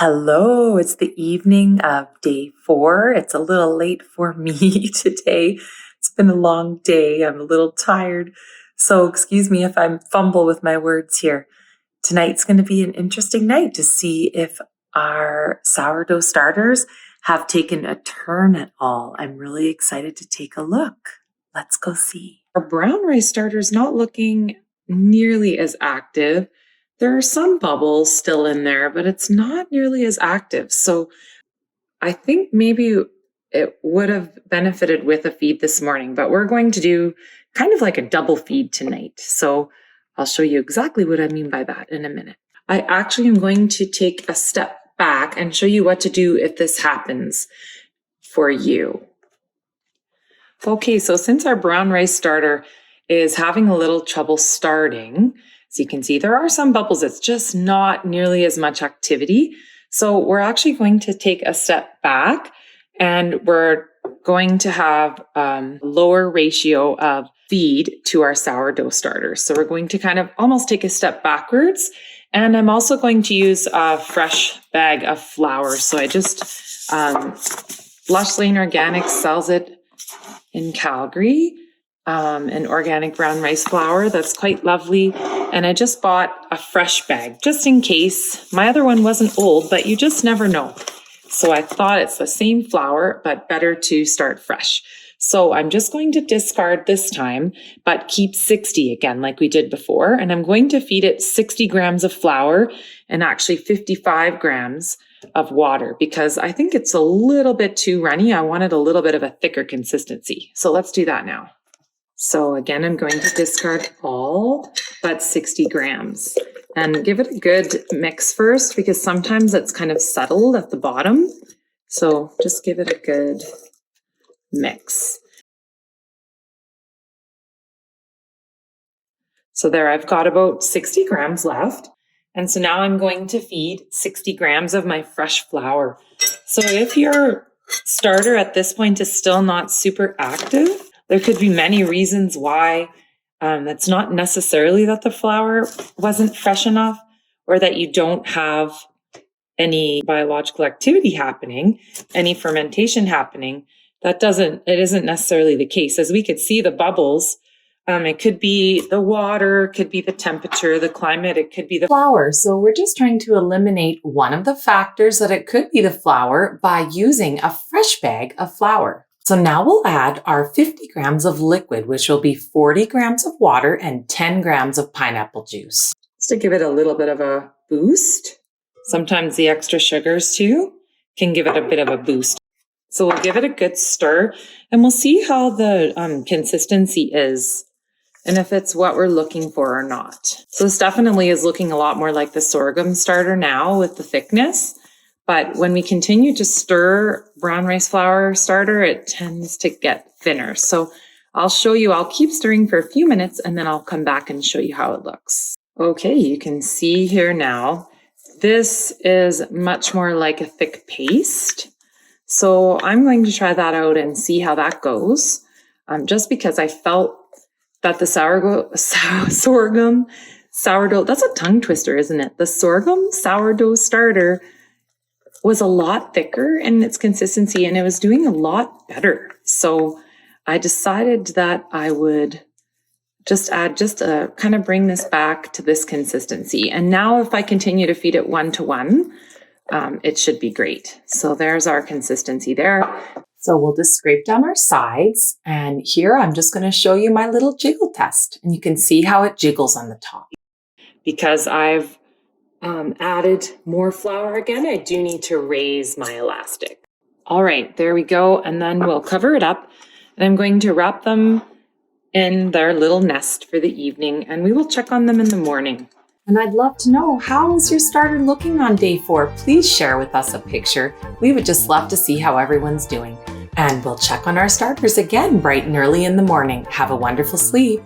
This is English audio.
Hello, it's the evening of day 4. It's a little late for me today. It's been a long day. I'm a little tired. So excuse me if I fumble with my words here. Tonight's going to be an interesting night to see if our sourdough starters have taken a turn at all. I'm really excited to take a look. Let's go see. Our brown rice starter is not looking nearly as active. There are some bubbles still in there, but it's not nearly as active. So I think maybe it would have benefited with a feed this morning, but we're going to do kind of like a double feed tonight. So I'll show you exactly what I mean by that in a minute. I actually am going to take a step back and show you what to do if this happens for you. Okay, so since our brown rice starter is having a little trouble starting, as you can see, there are some bubbles. It's just not nearly as much activity. So we're actually going to take a step back and we're going to have a lower ratio of feed to our sourdough starters. So we're going to kind of almost take a step backwards. And I'm also going to use a fresh bag of flour. So I just, Lush Lane Organics sells it in Calgary. An organic brown rice flour that's quite lovely. And I just bought a fresh bag just in case. My other one wasn't old, but you just never know. So I thought it's the same flour, but better to start fresh. So I'm just going to discard this time, but keep 60 again, like we did before. And I'm going to feed it 60 grams of flour and actually 55 grams of water because I think it's a little bit too runny. I wanted a little bit of a thicker consistency. So let's do that now. So again, I'm going to discard all but 60 grams and give it a good mix first because sometimes it's kind of settled at the bottom. So just give it a good mix. So there I've got about 60 grams left. And so now I'm going to feed 60 grams of my fresh flour. So if your starter at this point is still not super active, there could be many reasons why. It's not necessarily that the flour wasn't fresh enough or that you don't have any biological activity happening, any fermentation happening. It isn't necessarily the case. As we could see the bubbles, it could be the water, it could be the temperature, the climate, it could be the flour. So we're just trying to eliminate one of the factors that it could be the flour by using a fresh bag of flour. So now we'll add our 50 grams of liquid, which will be 40 grams of water and 10 grams of pineapple juice. Just to give it a little bit of a boost. Sometimes the extra sugars too can give it a bit of a boost. So we'll give it a good stir and we'll see how the consistency is and if it's what we're looking for or not. So this definitely is looking a lot more like the sorghum starter now with the thickness. But when we continue to stir brown rice flour starter, it tends to get thinner. So I'll show you, I'll keep stirring for a few minutes and then I'll come back and show you how it looks. Okay, you can see here now, this is much more like a thick paste. So I'm going to try that out and see how that goes. Just because I felt that the sorghum sourdough, that's a tongue twister, isn't it? The sorghum sourdough starter was a lot thicker in its consistency and it was doing a lot better. So I decided that I would just kind of bring this back to this consistency. And now if I continue to feed it 1-to-1, it should be great. So there's our consistency there. So we'll just scrape down our sides. And here I'm just going to show you my little jiggle test. And you can see how it jiggles on the top. Because I've added more flour again, I do need to raise my elastic. All right, there we go. And then we'll cover it up. And I'm going to wrap them in their little nest for the evening. And we will check on them in the morning. And I'd love to know, how is your starter looking on day 4? Please share with us a picture. We would just love to see how everyone's doing. And we'll check on our starters again bright and early in the morning. Have a wonderful sleep.